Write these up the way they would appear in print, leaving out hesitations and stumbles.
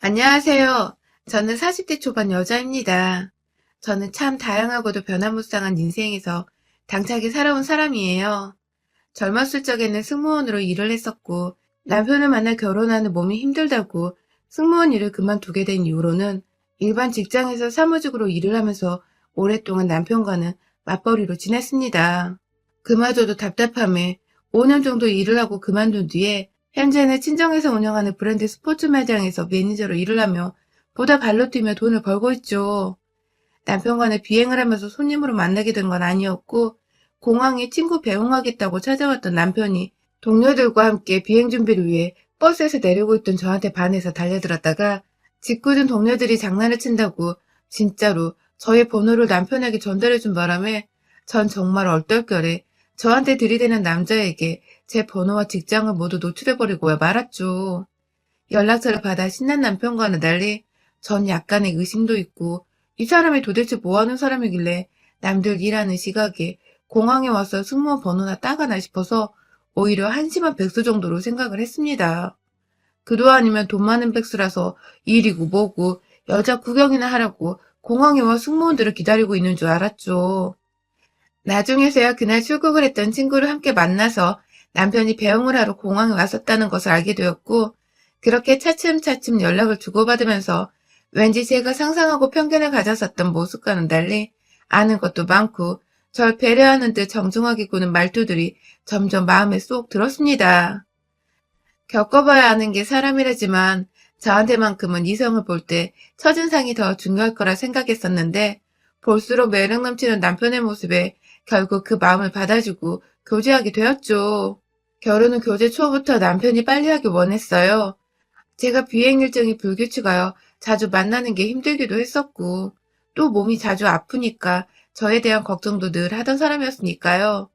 안녕하세요. 저는 40대 초반 여자입니다. 저는 참 다양하고도 변화무쌍한 인생에서 당차게 살아온 사람이에요. 젊었을 적에는 승무원으로 일을 했었고, 남편을 만나 결혼하는 몸이 힘들다고 승무원 일을 그만두게 된 이후로는 일반 직장에서 사무직으로 일을 하면서 오랫동안 남편과는 맞벌이로 지냈습니다. 그마저도 답답함에 5년 정도 일을 하고 그만둔 뒤에 현재는 친정에서 운영하는 브랜드 스포츠 매장에서 매니저로 일을 하며 보다 발로 뛰며 돈을 벌고 있죠. 남편과는 비행을 하면서 손님으로 만나게 된 건 아니었고, 공항에 친구 배웅하겠다고 찾아왔던 남편이 동료들과 함께 비행 준비를 위해 버스에서 내리고 있던 저한테 반해서 달려들었다가 짓궂은 동료들이 장난을 친다고 진짜로 저의 번호를 남편에게 전달해준 바람에 전 정말 얼떨결에 저한테 들이대는 남자에게 제 번호와 직장을 모두 노출해버리고 말았죠. 연락처를 받아 신난 남편과는 달리 전 약간의 의심도 있고 이 사람이 도대체 뭐하는 사람이길래 남들 일하는 시각에 공항에 와서 승무원 번호나 따가나 싶어서 오히려 한심한 백수 정도로 생각을 했습니다. 그도 아니면 돈 많은 백수라서 일이고 뭐고 여자 구경이나 하라고 공항에 와 승무원들을 기다리고 있는 줄 알았죠. 나중에서야 그날 출국을 했던 친구를 함께 만나서 남편이 배웅을 하러 공항에 왔었다는 것을 알게 되었고, 그렇게 차츰차츰 연락을 주고받으면서 왠지 제가 상상하고 편견을 가졌었던 모습과는 달리 아는 것도 많고 절 배려하는 듯 정중하게 구는 말투들이 점점 마음에 쏙 들었습니다. 겪어봐야 아는 게 사람이라지만 저한테만큼은 이성을 볼 때 첫인상이 더 중요할 거라 생각했었는데 볼수록 매력 넘치는 남편의 모습에 결국 그 마음을 받아주고 교제하게 되었죠. 결혼은 교제 초부터 남편이 빨리 하길 원했어요. 제가 비행 일정이 불규칙하여 자주 만나는 게 힘들기도 했었고 또 몸이 자주 아프니까 저에 대한 걱정도 늘 하던 사람이었으니까요.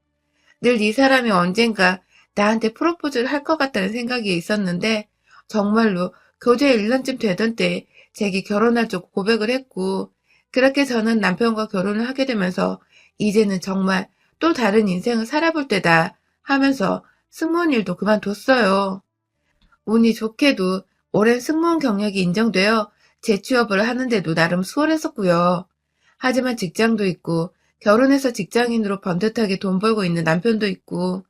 늘 이 사람이 언젠가 나한테 프로포즈를 할 것 같다는 생각이 있었는데 정말로 교제 1년쯤 되던 때에 제게 결혼할 적 고백을 했고 그렇게 저는 남편과 결혼을 하게 되면서 이제는 정말 또 다른 인생을 살아볼 때다 하면서 승무원 일도 그만뒀어요. 운이 좋게도 오랜 승무원 경력이 인정되어 재취업을 하는데도 나름 수월했었고요. 하지만 직장도 있고 결혼해서 직장인으로 번듯하게 돈 벌고 있는 남편도 있고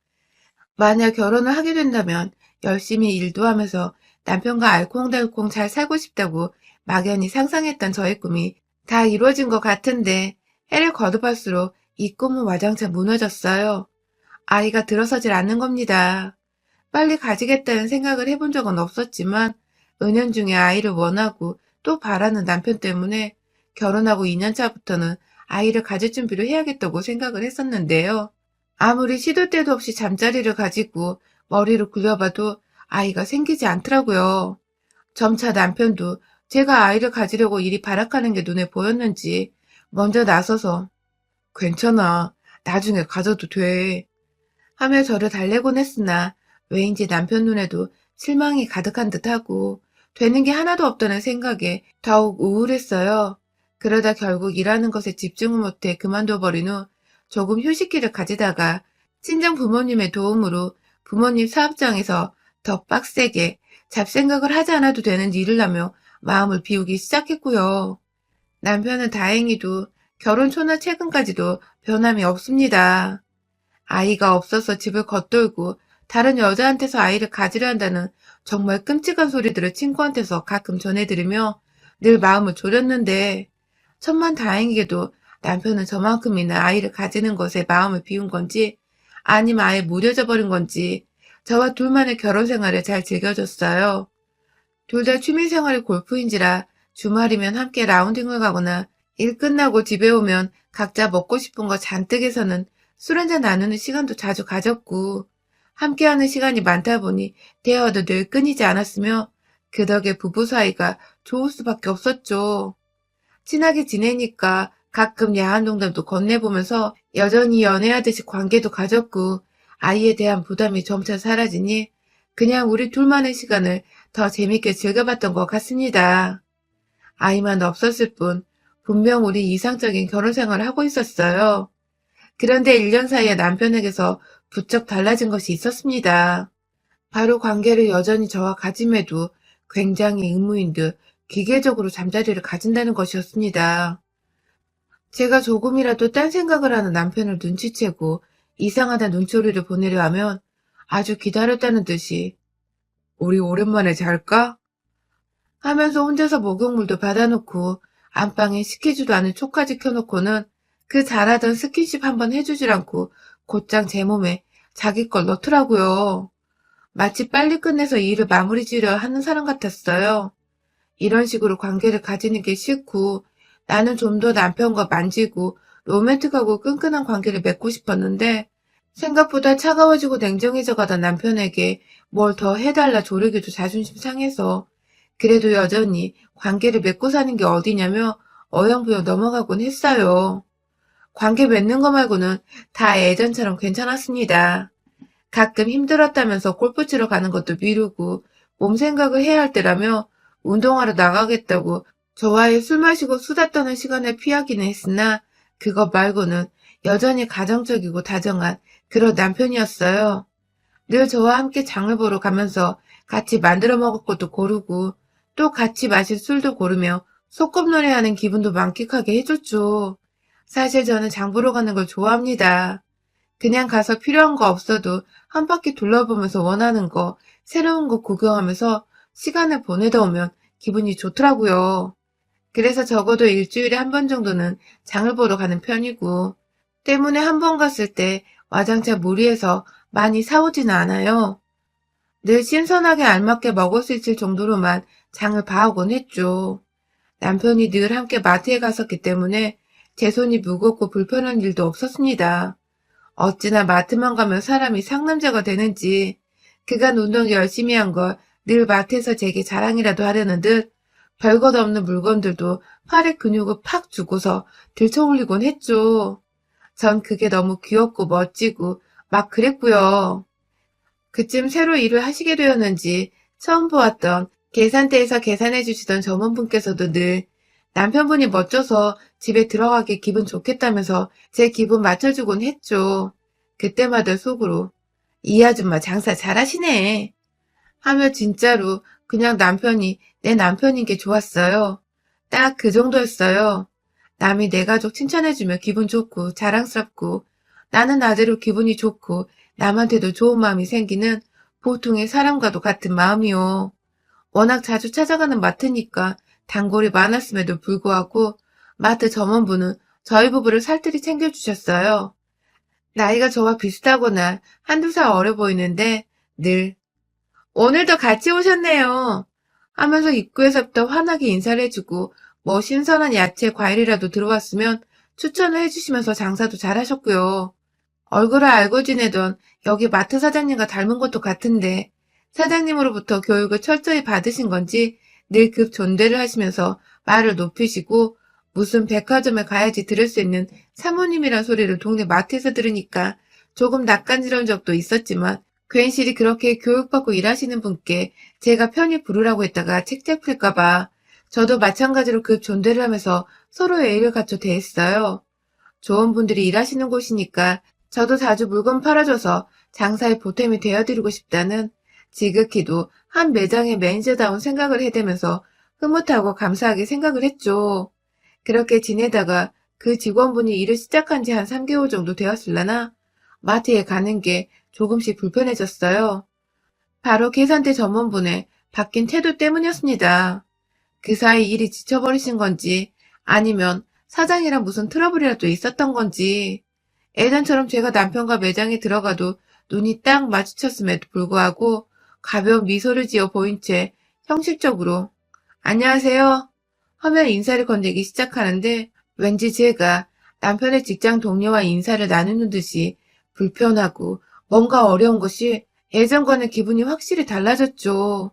만약 결혼을 하게 된다면 열심히 일도 하면서 남편과 알콩달콩 잘 살고 싶다고 막연히 상상했던 저의 꿈이 다 이루어진 것 같은데 해를 거듭할수록 이 꿈은 와장창 무너졌어요. 아이가 들어서질 않는 겁니다. 빨리 가지겠다는 생각을 해본 적은 없었지만 은연중에 아이를 원하고 또 바라는 남편 때문에 결혼하고 2년 차부터는 아이를 가질 준비를 해야겠다고 생각을 했었는데요. 아무리 시도 때도 없이 잠자리를 가지고 머리를 굴려봐도 아이가 생기지 않더라고요. 점차 남편도 제가 아이를 가지려고 일이 발악하는 게 눈에 보였는지 먼저 나서서 괜찮아. 나중에 가져도 돼. 하며 저를 달래곤 했으나 왜인지 남편 눈에도 실망이 가득한 듯하고 되는 게 하나도 없다는 생각에 더욱 우울했어요. 그러다 결국 일하는 것에 집중을 못해 그만둬버린 후 조금 휴식기를 가지다가 친정 부모님의 도움으로 부모님 사업장에서 더 빡세게 잡생각을 하지 않아도 되는 일을 하며 마음을 비우기 시작했고요. 남편은 다행히도 결혼 초나 최근까지도 변함이 없습니다. 아이가 없어서 집을 겉돌고 다른 여자한테서 아이를 가지려 한다는 정말 끔찍한 소리들을 친구한테서 가끔 전해들으며 늘 마음을 졸였는데 천만 다행이게도 남편은 저만큼이나 아이를 가지는 것에 마음을 비운 건지 아니면 아예 무뎌져 버린 건지 저와 둘만의 결혼 생활을 잘 즐겨줬어요. 둘 다 취미생활이 골프인지라 주말이면 함께 라운딩을 가거나 일 끝나고 집에 오면 각자 먹고 싶은 거 잔뜩 해서는 술 한잔 나누는 시간도 자주 가졌고 함께하는 시간이 많다 보니 대화도 늘 끊이지 않았으며 그 덕에 부부 사이가 좋을 수밖에 없었죠. 친하게 지내니까 가끔 야한 농담도 건네보면서 여전히 연애하듯이 관계도 가졌고 아이에 대한 부담이 점차 사라지니 그냥 우리 둘만의 시간을 더 재밌게 즐겨봤던 것 같습니다. 아이만 없었을 뿐 분명 우리 이상적인 결혼 생활을 하고 있었어요. 그런데 1년 사이에 남편에게서 부쩍 달라진 것이 있었습니다. 바로 관계를 여전히 저와 가짐에도 굉장히 의무인 듯 기계적으로 잠자리를 가진다는 것이었습니다. 제가 조금이라도 딴 생각을 하는 남편을 눈치채고 이상하다 눈초리를 보내려 하면 아주 기다렸다는 듯이 우리 오랜만에 잘까? 하면서 혼자서 목욕물도 받아놓고 안방에 시키지도 않은 촉까지 켜놓고는 그 잘하던 스킨십 한번 해주질 않고 곧장 제 몸에 자기 걸 넣더라고요. 마치 빨리 끝내서 이 일을 마무리 지으려 하는 사람 같았어요. 이런 식으로 관계를 가지는 게 싫고 나는 좀 더 남편과 만지고 로맨틱하고 끈끈한 관계를 맺고 싶었는데 생각보다 차가워지고 냉정해져 가던 남편에게 뭘 더 해달라 조르기도 자존심 상해서 그래도 여전히 관계를 맺고 사는 게 어디냐며 어영부영 넘어가곤 했어요. 관계 맺는 거 말고는 다 예전처럼 괜찮았습니다. 가끔 힘들었다면서 골프 치러 가는 것도 미루고 몸 생각을 해야 할 때라며 운동하러 나가겠다고 저와의 술 마시고 수다 떠는 시간을 피하기는 했으나 그것 말고는 여전히 가정적이고 다정한 그런 남편이었어요. 늘 저와 함께 장을 보러 가면서 같이 만들어 먹을 것도 고르고 또 같이 마실 술도 고르며 소꿉놀이하는 기분도 만끽하게 해줬죠. 사실 저는 장 보러 가는 걸 좋아합니다. 그냥 가서 필요한 거 없어도 한 바퀴 둘러보면서 원하는 거, 새로운 거 구경하면서 시간을 보내다 오면 기분이 좋더라고요. 그래서 적어도 일주일에 한 번 정도는 장을 보러 가는 편이고, 때문에 한 번 갔을 때 와장창 무리해서 많이 사오지는 않아요. 늘 신선하게 알맞게 먹을 수 있을 정도로만 장을 봐오곤 했죠. 남편이 늘 함께 마트에 갔었기 때문에 제 손이 무겁고 불편한 일도 없었습니다. 어찌나 마트만 가면 사람이 상남자가 되는지 그간 운동 열심히 한 걸 늘 마트에서 제게 자랑이라도 하려는 듯 별것 없는 물건들도 팔에 근육을 팍 주고서 들쳐올리곤 했죠. 전 그게 너무 귀엽고 멋지고 막 그랬고요. 그쯤 새로 일을 하시게 되었는지 처음 보았던 계산대에서 계산해 주시던 점원분께서도 늘 남편분이 멋져서 집에 들어가기 기분 좋겠다면서 제 기분 맞춰주곤 했죠. 그때마다 속으로 이 아줌마 장사 잘하시네 하며 진짜로 그냥 남편이 내 남편인 게 좋았어요. 딱 그 정도였어요. 남이 내 가족 칭찬해주면 기분 좋고 자랑스럽고 나는 나대로 기분이 좋고 남한테도 좋은 마음이 생기는 보통의 사람과도 같은 마음이요. 워낙 자주 찾아가는 마트니까 단골이 많았음에도 불구하고 마트 점원분은 저희 부부를 살뜰히 챙겨주셨어요. 나이가 저와 비슷하거나 한두 살 어려 보이는데 늘 오늘도 같이 오셨네요 하면서 입구에서부터 환하게 인사를 해주고 뭐 신선한 야채, 과일이라도 들어왔으면 추천을 해주시면서 장사도 잘하셨고요. 얼굴을 알고 지내던 여기 마트 사장님과 닮은 것도 같은데 사장님으로부터 교육을 철저히 받으신 건지 늘 급 존대를 하시면서 말을 높이시고 무슨 백화점에 가야지 들을 수 있는 사모님이란 소리를 동네 마트에서 들으니까 조금 낯간지러운 적도 있었지만 괜시리 그렇게 교육받고 일하시는 분께 제가 편히 부르라고 했다가 책잡 필까봐 저도 마찬가지로 급 존대를 하면서 서로의 예의를 갖춰 대했어요. 좋은 분들이 일하시는 곳이니까 저도 자주 물건 팔아줘서 장사의 보탬이 되어드리고 싶다는 지극히도 한 매장의 매니저다운 생각을 해대면서 흐뭇하고 감사하게 생각을 했죠. 그렇게 지내다가 그 직원분이 일을 시작한 지 한 3개월 정도 되었을라나 마트에 가는 게 조금씩 불편해졌어요. 바로 계산대 점원분의 바뀐 태도 때문이었습니다. 그 사이 일이 지쳐버리신 건지 아니면 사장이랑 무슨 트러블이라도 있었던 건지 예전처럼 제가 남편과 매장에 들어가도 눈이 딱 마주쳤음에도 불구하고 가벼운 미소를 지어 보인 채 형식적으로 안녕하세요 하며 인사를 건네기 시작하는데 왠지 제가 남편의 직장 동료와 인사를 나누는 듯이 불편하고 뭔가 어려운 것이 예전과는 기분이 확실히 달라졌죠.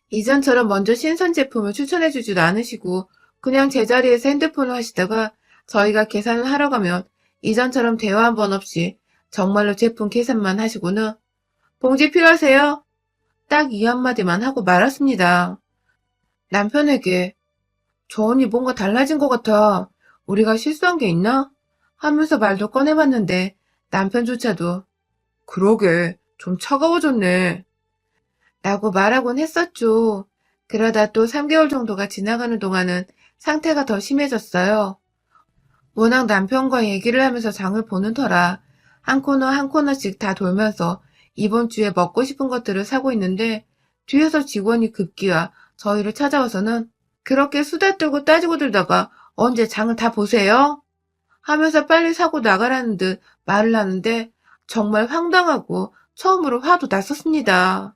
이전처럼 먼저 신선 제품을 추천해주지도 않으시고 그냥 제자리에서 핸드폰을 하시다가 저희가 계산을 하러 가면 이전처럼 대화 한 번 없이 정말로 제품 계산만 하시고는 봉지 필요하세요? 딱 이 한마디만 하고 말았습니다. 남편에게 저 언니 뭔가 달라진 것 같아. 우리가 실수한 게 있나? 하면서 말도 꺼내봤는데 남편조차도 그러게 좀 차가워졌네 라고 말하곤 했었죠. 그러다 또 3개월 정도가 지나가는 동안은 상태가 더 심해졌어요. 워낙 남편과 얘기를 하면서 장을 보는 터라 한 코너 한 코너씩 다 돌면서 이번 주에 먹고 싶은 것들을 사고 있는데 뒤에서 직원이 급기야 저희를 찾아와서는 그렇게 수다 떨고 따지고 들다가 언제 장을 다 보세요? 하면서 빨리 사고 나가라는 듯 말을 하는데 정말 황당하고 처음으로 화도 났었습니다.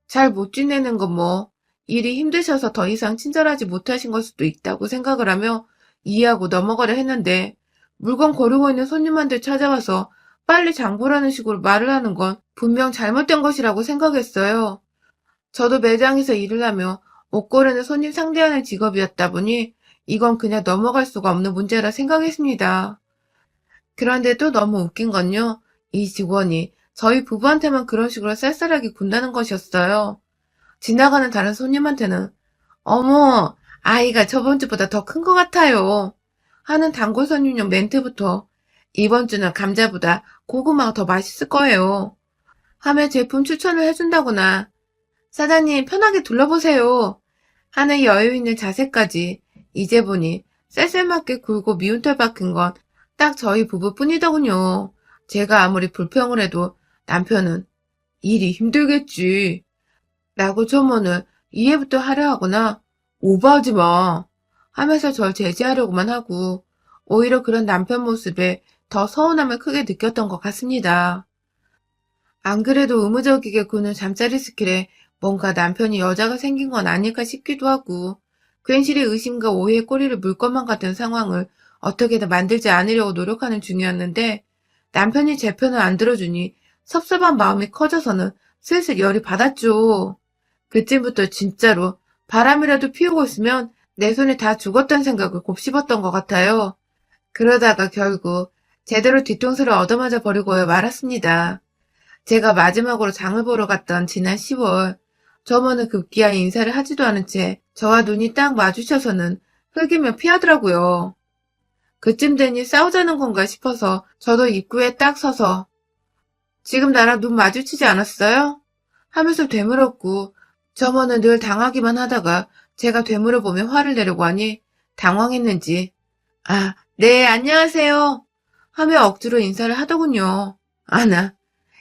잘 못 지내는 건 뭐 일이 힘드셔서 더 이상 친절하지 못하신 걸 수도 있다고 생각을 하며 이해하고 넘어가려 했는데 물건 고르고 있는 손님한테 찾아와서 빨리 장 보라는 식으로 말을 하는 건 분명 잘못된 것이라고 생각했어요. 저도 매장에서 일을 하며 옷 고르는 손님 상대하는 직업이었다 보니 이건 그냥 넘어갈 수가 없는 문제라 생각했습니다. 그런데 또 너무 웃긴 건요. 이 직원이 저희 부부한테만 그런 식으로 쌀쌀하게 군다는 것이었어요. 지나가는 다른 손님한테는 어머, 아이가 저번 주보다 더 큰 것 같아요. 하는 단골 손님용 멘트부터 이번 주는 감자보다 고구마가 더 맛있을 거예요. 하며 제품 추천을 해준다거나 사장님 편하게 둘러보세요. 하는 여유 있는 자세까지 이제 보니 쌀쌀맞게 굴고 미운 털 박힌 건 딱 저희 부부뿐이더군요. 제가 아무리 불평을 해도 남편은 일이 힘들겠지 라고 조언을 이해부터 하려 하거나 오버하지 마 하면서 절 제지하려고만 하고 오히려 그런 남편 모습에 더 서운함을 크게 느꼈던 것 같습니다. 안 그래도 의무적이게 구는 잠자리 스킬에 뭔가 남편이 여자가 생긴 건 아닐까 싶기도 하고 괜시리 의심과 오해의 꼬리를 물 것만 같은 상황을 어떻게든 만들지 않으려고 노력하는 중이었는데 남편이 제 편을 안 들어주니 섭섭한 마음이 커져서는 슬슬 열이 받았죠. 그쯤부터 진짜로 바람이라도 피우고 있으면 내 손에 다 죽었다는 생각을 곱씹었던 것 같아요. 그러다가 결국 제대로 뒤통수를 얻어맞아 버리고 말았습니다. 제가 마지막으로 장을 보러 갔던 지난 10월, 점원은 급기야 인사를 하지도 않은 채 저와 눈이 딱 마주쳐서는 흘기며 피하더라고요. 그쯤 되니 싸우자는 건가 싶어서 저도 입구에 딱 서서 지금 나랑 눈 마주치지 않았어요? 하면서 되물었고 점원은 늘 당하기만 하다가 제가 되물어보며 화를 내려고 하니 당황했는지 아, 네, 안녕하세요. 하며 억지로 인사를 하더군요. 나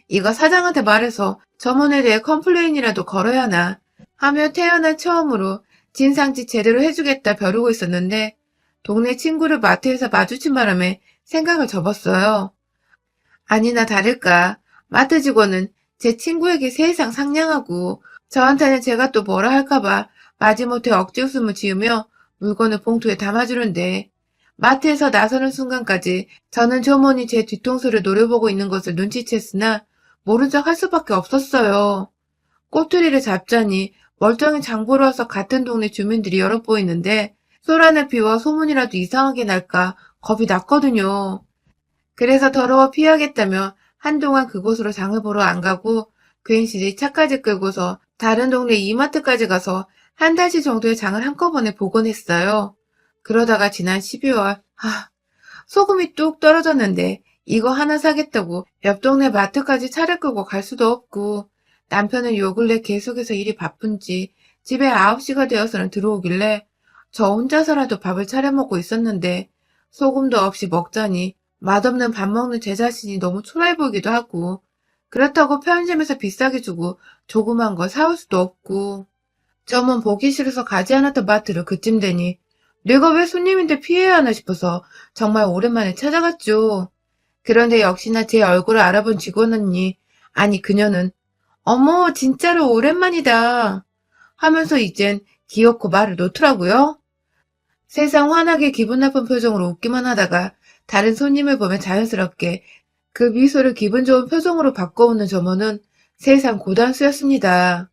이거 사장한테 말해서 점원에 대해 컴플레인이라도 걸어야 하나 하며 태어난 처음으로 진상짓 제대로 해주겠다 벼르고 있었는데 동네 친구를 마트에서 마주친 바람에 생각을 접었어요. 아니나 다를까 마트 직원은 제 친구에게 세상 상냥하고 저한테는 제가 또 뭐라 할까봐 마지못해 억지 웃음을 지으며 물건을 봉투에 담아주는데 마트에서 나서는 순간까지 저는 조모니 제 뒤통수를 노려보고 있는 것을 눈치챘으나 모른 척 할 수밖에 없었어요. 꼬투리를 잡자니 멀쩡히 장보러 와서 같은 동네 주민들이 여럿 보이는데 소란을 피워 소문이라도 이상하게 날까 겁이 났거든요. 그래서 더러워 피하겠다며 한동안 그곳으로 장을 보러 안 가고 괜시리 차까지 끌고서 다른 동네 이마트까지 가서 한 달치 정도의 장을 한꺼번에 보곤 했어요. 그러다가 지난 12월, 소금이 뚝 떨어졌는데 이거 하나 사겠다고 옆 동네 마트까지 차를 끌고 갈 수도 없고 남편은 요 근래 계속해서 일이 바쁜지 집에 9시가 되어서는 들어오길래 저 혼자서라도 밥을 차려 먹고 있었는데 소금도 없이 먹자니 맛없는 밥 먹는 제 자신이 너무 초라해 보이기도 하고 그렇다고 편의점에서 비싸게 주고 조그만 거 사올 수도 없고 점은 보기 싫어서 가지 않았던 마트를 그쯤 되니 내가 왜 손님인데 피해야 하나 싶어서 정말 오랜만에 찾아갔죠. 그런데 역시나 제 얼굴을 알아본 직원 언니, 아니 그녀는 어머 진짜로 오랜만이다 하면서 이젠 귀엽고 말을 놓더라고요. 세상 환하게 기분 나쁜 표정으로 웃기만 하다가 다른 손님을 보면 자연스럽게 그 미소를 기분 좋은 표정으로 바꿔오는 점원은 세상 고단수였습니다.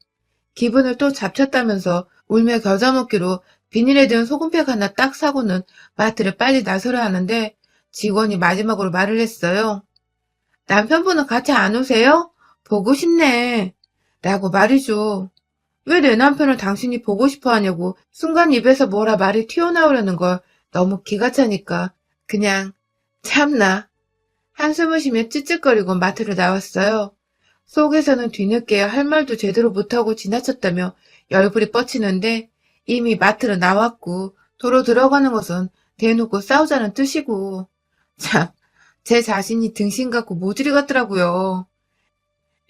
기분을 또 잡쳤다면서 울며 겨자 먹기로 비닐에 든 소금팩 하나 딱 사고는 마트를 빨리 나서려 하는데 직원이 마지막으로 말을 했어요. 남편분은 같이 안 오세요? 보고 싶네. 라고 말이죠. 왜 내 남편을 당신이 보고 싶어 하냐고 순간 입에서 뭐라 말이 튀어나오려는 걸 너무 기가 차니까 그냥 참나. 한숨을 쉬며 찌찌거리고 마트로 나왔어요. 속에서는 뒤늦게 할 말도 제대로 못하고 지나쳤다며 열불이 뻗치는데 이미 마트로 나왔고 도로 들어가는 것은 대놓고 싸우자는 뜻이고 참 제 자신이 등신 같고 모질이 같더라고요.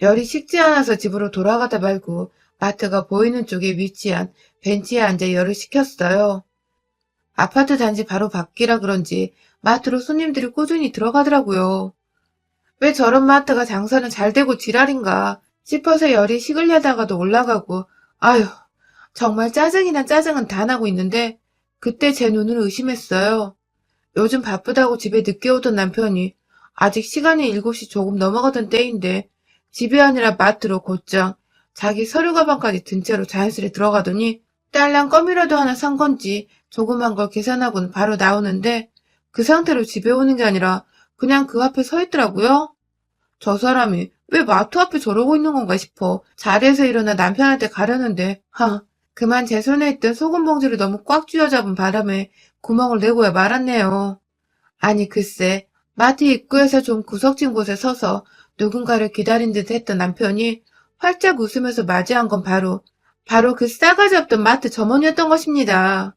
열이 식지 않아서 집으로 돌아가다 말고 마트가 보이는 쪽에 위치한 벤치에 앉아 열을 식혔어요. 아파트 단지 바로 밖이라 그런지 마트로 손님들이 꾸준히 들어가더라고요. 왜 저런 마트가 장사는 잘 되고 지랄인가 싶어서 열이 식으려다가도 올라가고 아휴 정말 짜증이나 짜증은 다 나고 있는데 그때 제 눈을 의심했어요. 요즘 바쁘다고 집에 늦게 오던 남편이 아직 시간이 7시 조금 넘어가던 때인데 집이 아니라 마트로 곧장 자기 서류 가방까지 든 채로 자연스레 들어가더니 딸랑 껌이라도 하나 산 건지 조그만 걸 계산하고는 바로 나오는데 그 상태로 집에 오는 게 아니라 그냥 그 앞에 서 있더라고요. 저 사람이 왜 마트 앞에 저러고 있는 건가 싶어 자리에서 일어나 남편한테 가려는데 그만 제 손에 있던 소금 봉지를 너무 꽉 쥐어잡은 바람에 구멍을 내고야 말았네요. 아니 글쎄 마트 입구에서 좀 구석진 곳에 서서 누군가를 기다린 듯 했던 남편이 활짝 웃으면서 맞이한 건 바로 그 싸가지 없던 마트 점원이었던 것입니다.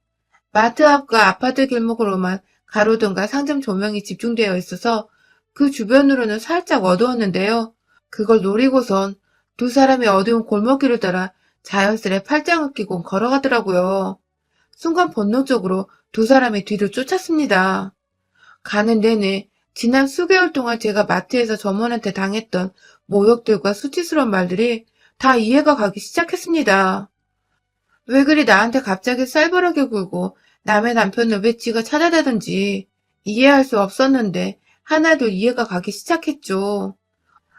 마트 앞과 아파트 길목으로만 가로등과 상점 조명이 집중되어 있어서 그 주변으로는 살짝 어두웠는데요. 그걸 노리고선 두 사람이 어두운 골목길을 따라 자연스레 팔짱을 끼고 걸어가더라고요. 순간 본능적으로 두 사람이 뒤를 쫓았습니다. 가는 내내 지난 수개월 동안 제가 마트에서 점원한테 당했던 모욕들과 수치스러운 말들이 다 이해가 가기 시작했습니다. 왜 그리 나한테 갑자기 쌀벌하게 굴고 남의 남편을 왜 지가 찾아대든지 이해할 수 없었는데 하나도 이해가 가기 시작했죠.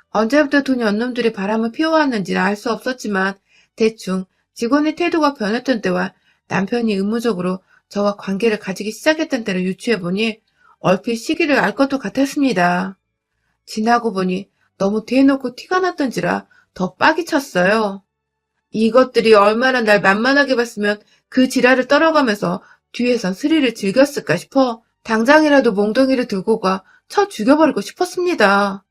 언제부터 두 년놈들이 바람을 피워왔는지는 알 수 없었지만 대충 직원의 태도가 변했던 때와 남편이 의무적으로 저와 관계를 가지기 시작했던 때를 유추해보니 얼핏 시기를 알 것도 같았습니다. 지나고 보니 너무 대놓고 티가 났던지라 더 빡이 쳤어요. 이것들이 얼마나 날 만만하게 봤으면 그 지랄을 떨어가면서 뒤에선 스릴을 즐겼을까 싶어 당장이라도 몽둥이를 들고 가 쳐 죽여버리고 싶었습니다.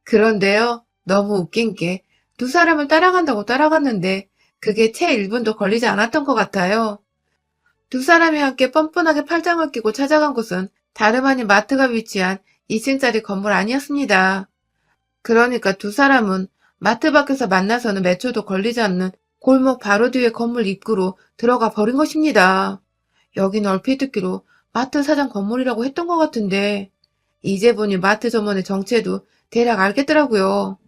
그런데요, 너무 웃긴 게 두 사람을 따라간다고 따라갔는데 그게 채 1분도 걸리지 않았던 것 같아요. 두 사람이 함께 뻔뻔하게 팔짱을 끼고 찾아간 곳은 다름 아닌 마트가 위치한 2층짜리 건물 아니었습니다. 그러니까 두 사람은 마트 밖에서 만나서는 몇 초도 걸리지 않는 골목 바로 뒤에 건물 입구로 들어가 버린 것입니다. 여긴 얼핏 듣기로 마트 사장 건물이라고 했던 것 같은데 이제 보니 마트 점원의 정체도 대략 알겠더라고요.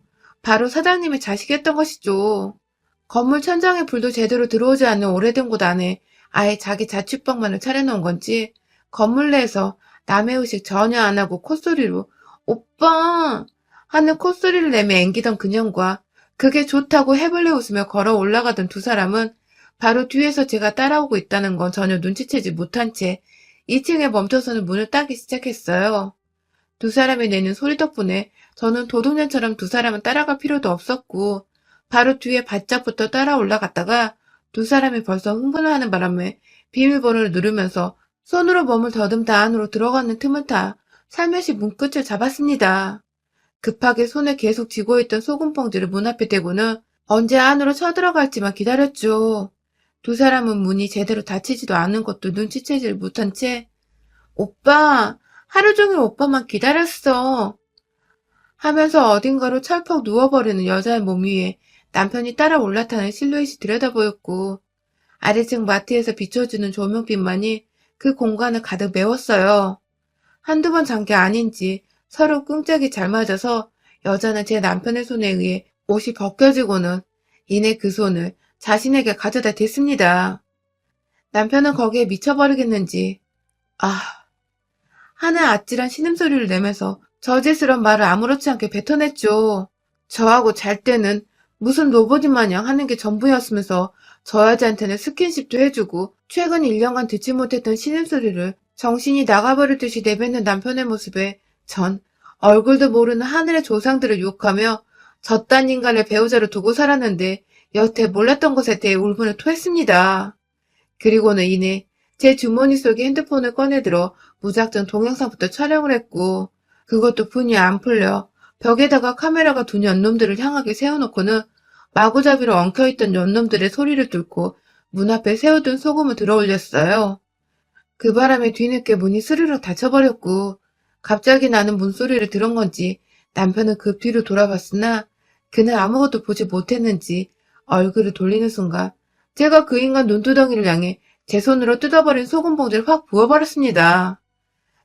바로 사장님의 자식이었던 것이죠. 건물 천장에 불도 제대로 들어오지 않는 오래된 곳 안에 아예 자기 자취방만을 차려놓은 건지 건물 내에서 남의 의식 전혀 안 하고 콧소리로 오빠 하는 콧소리를 내며 앵기던 그년과 그게 좋다고 해벌레 웃으며 걸어 올라가던 두 사람은 바로 뒤에서 제가 따라오고 있다는 건 전혀 눈치채지 못한 채 2층에 멈춰서는 문을 따기 시작했어요. 두 사람이 내는 소리 덕분에 저는 도둑년처럼 두 사람은 따라갈 필요도 없었고 바로 뒤에 바짝부터 따라 올라갔다가 두 사람이 벌써 흥분을 하는 바람에 비밀번호를 누르면서 손으로 몸을 더듬다 안으로 들어가는 틈을 타 살며시 문끝을 잡았습니다. 급하게 손에 계속 쥐고 있던 소금 봉지를 문 앞에 대고는 언제 안으로 쳐들어갈지만 기다렸죠. 두 사람은 문이 제대로 닫히지도 않은 것도 눈치채지를 못한 채 오빠, 하루 종일 오빠만 기다렸어. 하면서 어딘가로 철퍽 누워버리는 여자의 몸 위에 남편이 따라 올라타는 실루엣이 들여다보였고 아래층 마트에서 비춰주는 조명빛만이 그 공간을 가득 메웠어요. 한두 번 잔 게 아닌지 서로 끈짝이 잘 맞아서 여자는 제 남편의 손에 의해 옷이 벗겨지고는 이내 그 손을 자신에게 가져다 댔습니다. 남편은 거기에 미쳐버리겠는지 하는 아찔한 신음소리를 내면서 저질스러운 말을 아무렇지 않게 뱉어냈죠. 저하고 잘 때는 무슨 로봇인 마냥 하는 게 전부였으면서 저 여자한테는 스킨십도 해주고 최근 1년간 듣지 못했던 신음소리를 정신이 나가버릴 듯이 내뱉는 남편의 모습에 전 얼굴도 모르는 하늘의 조상들을 욕하며 저딴 인간을 배우자로 두고 살았는데 여태 몰랐던 것에 대해 울분을 토했습니다. 그리고는 이내 제 주머니 속에 핸드폰을 꺼내들어 무작정 동영상부터 촬영을 했고 그것도 분이 안 풀려 벽에다가 카메라가 둔 연놈들을 향하게 세워놓고는 마구잡이로 엉켜있던 연놈들의 소리를 뚫고 문 앞에 세워둔 소금을 들어올렸어요. 그 바람에 뒤늦게 문이 스르륵 닫혀버렸고 갑자기 나는 문소리를 들은 건지 남편은 급 뒤로 돌아봤으나 그는 아무것도 보지 못했는지 얼굴을 돌리는 순간 제가 그 인간 눈두덩이를 향해 제 손으로 뜯어버린 소금 봉지를 확 부어버렸습니다.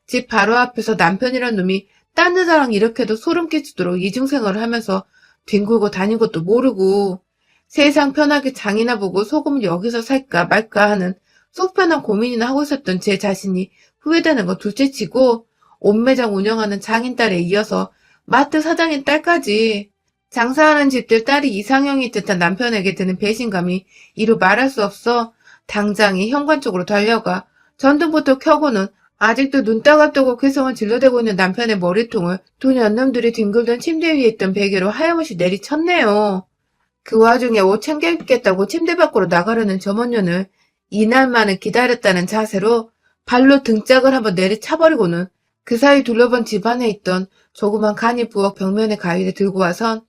집 바로 앞에서 남편이란 놈이 딴 여자랑 이렇게도 소름 끼치도록 이중생활을 하면서 뒹굴고 다닌 것도 모르고 세상 편하게 장이나 보고 소금을 여기서 살까 말까 하는 속 편한 고민이나 하고 있었던 제 자신이 후회되는 건 둘째치고 옷매장 운영하는 장인딸에 이어서 마트 사장인 딸까지 장사하는 집들 딸이 이상형이 듯한 남편에게 드는 배신감이 이루 말할 수 없어 당장이 현관 쪽으로 달려가 전등부터 켜고는 아직도 눈 따갑다고 쾌성을 질러대고 있는 남편의 머리통을 두 년놈들이 뒹굴던 침대 위에 있던 베개로 하염없이 내리쳤네요. 그 와중에 옷 챙겨 입겠다고 침대 밖으로 나가려는 점원년을 이날만을 기다렸다는 자세로 발로 등짝을 한번 내리차버리고는 그 사이 둘러본 집안에 있던 조그만 간이 부엌 벽면의 가위를 들고 와선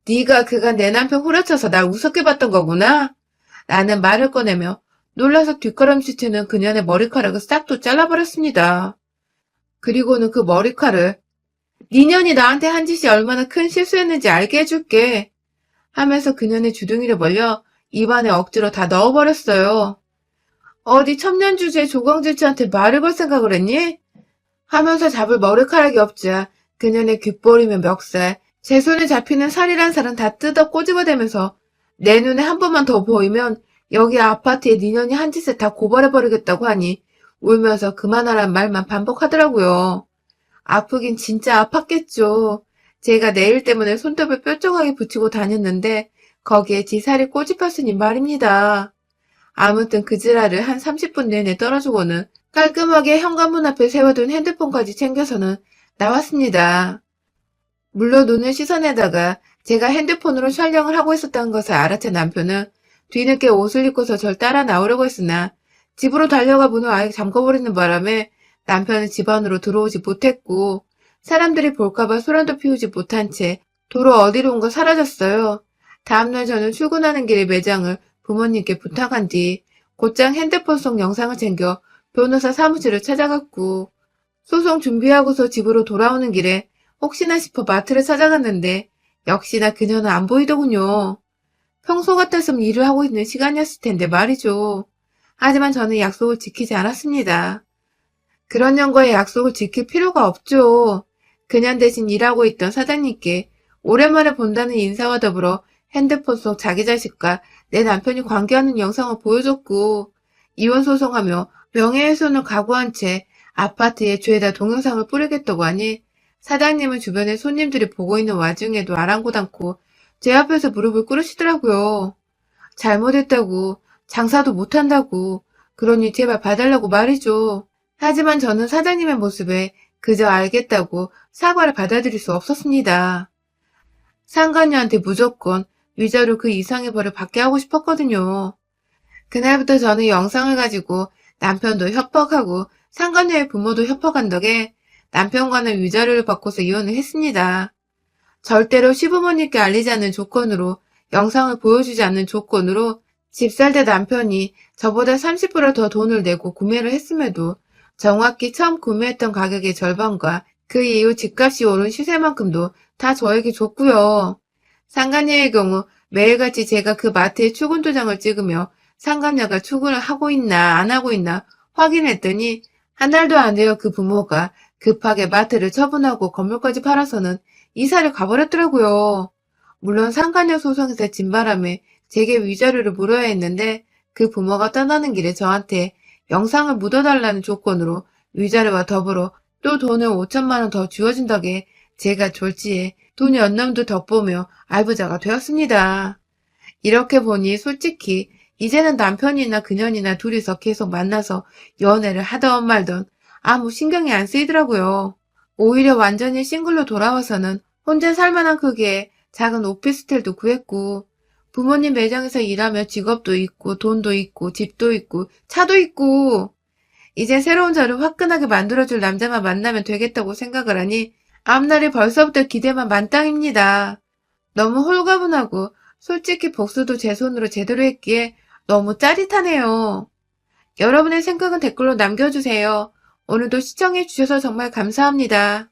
네가 그간 내 남편 후려쳐서 날 우습게 봤던 거구나? 라는 말을 꺼내며 놀라서 뒷걸음질 치는 그년의 머리카락을 싹도 잘라버렸습니다. 그리고는 그 머리칼을 네 년이 나한테 한 짓이 얼마나 큰 실수였는지 알게 해줄게 하면서 그년의 주둥이를 벌려 입안에 억지로 다 넣어버렸어요. 어디 첨년주제 조광질주한테 말을 걸 생각을 했니? 하면서 잡을 머리카락이 없자 그년의 귓볼이며 멱살, 제 손에 잡히는 살이란 살은 다 뜯어 꼬집어대면서 내 눈에 한 번만 더 보이면 여기 아파트에 네 년이 한 짓을 다 고발해버리겠다고 하니 울면서 그만하란 말만 반복하더라고요. 아프긴 진짜 아팠겠죠. 제가 내일 때문에 손톱을 뾰족하게 붙이고 다녔는데 거기에 지 살이 꼬집혔으니 말입니다. 아무튼 그 지랄을 한 30분 내내 떨어주고는 깔끔하게 현관문 앞에 세워둔 핸드폰까지 챙겨서는 나왔습니다. 물론 눈을 씻어내다가 제가 핸드폰으로 촬영을 하고 있었다는 것을 알아챈 남편은 뒤늦게 옷을 입고서 절 따라 나오려고 했으나 집으로 달려가 문을 아예 잠궈버리는 바람에 남편은 집 안으로 들어오지 못했고 사람들이 볼까봐 소란도 피우지 못한 채 도로 어디론가 사라졌어요. 다음날 저는 출근하는 길에 매장을 부모님께 부탁한 뒤 곧장 핸드폰 속 영상을 챙겨 변호사 사무실을 찾아갔고 소송 준비하고서 집으로 돌아오는 길에 혹시나 싶어 마트를 찾아갔는데 역시나 그녀는 안 보이더군요. 평소 같았으면 일을 하고 있는 시간이었을 텐데 말이죠. 하지만 저는 약속을 지키지 않았습니다. 그런 년과의 약속을 지킬 필요가 없죠. 그년 대신 일하고 있던 사장님께 오랜만에 본다는 인사와 더불어 핸드폰 속 자기 자식과 내 남편이 관계하는 영상을 보여줬고 이혼 소송하며 명예훼손을 각오한 채 아파트에 죄다 동영상을 뿌리겠다고 하니 사장님은 주변에 손님들이 보고 있는 와중에도 아랑곳 않고 제 앞에서 무릎을 꿇으시더라고요. 잘못했다고, 장사도 못한다고, 그러니 제발 봐달라고 말이죠. 하지만 저는 사장님의 모습에 그저 알겠다고 사과를 받아들일 수 없었습니다. 상간녀한테 무조건 위자료 그 이상의 벌을 받게 하고 싶었거든요. 그날부터 저는 영상을 가지고 남편도 협박하고 상간녀의 부모도 협박한 덕에 남편과는 위자료를 받고서 이혼을 했습니다. 절대로 시부모님께 알리지 않는 조건으로, 영상을 보여주지 않는 조건으로 집 살 때 남편이 저보다 30% 더 돈을 내고 구매를 했음에도 정확히 처음 구매했던 가격의 절반과 그 이후 집값이 오른 시세만큼도 다 저에게 줬고요. 상간녀의 경우 매일같이 제가 그 마트에 출근 도장을 찍으며 상간녀가 출근을 하고 있나 안 하고 있나 확인했더니 한 달도 안 되어 그 부모가 급하게 마트를 처분하고 건물까지 팔아서는 이사를 가버렸더라고요. 물론 상간녀 소송에서 진 바람에 제게 위자료를 물어야 했는데 그 부모가 떠나는 길에 저한테 영상을 묻어달라는 조건으로 위자료와 더불어 또 돈을 5천만 원 더 주어진 덕에 제가 졸지에 돈 연놈도 덧보며 알부자가 되었습니다. 이렇게 보니 솔직히 이제는 남편이나 그년이나 둘이서 계속 만나서 연애를 하던 말던 아무 신경이 안 쓰이더라고요. 오히려 완전히 싱글로 돌아와서는 혼자 살만한 크기의 작은 오피스텔도 구했고 부모님 매장에서 일하며 직업도 있고 돈도 있고 집도 있고 차도 있고 이제 새로운 저를 화끈하게 만들어줄 남자만 만나면 되겠다고 생각을 하니 앞날이 벌써부터 기대만 만땅입니다. 너무 홀가분하고 솔직히 복수도 제 손으로 제대로 했기에 너무 짜릿하네요. 여러분의 생각은 댓글로 남겨주세요. 오늘도 시청해주셔서 정말 감사합니다.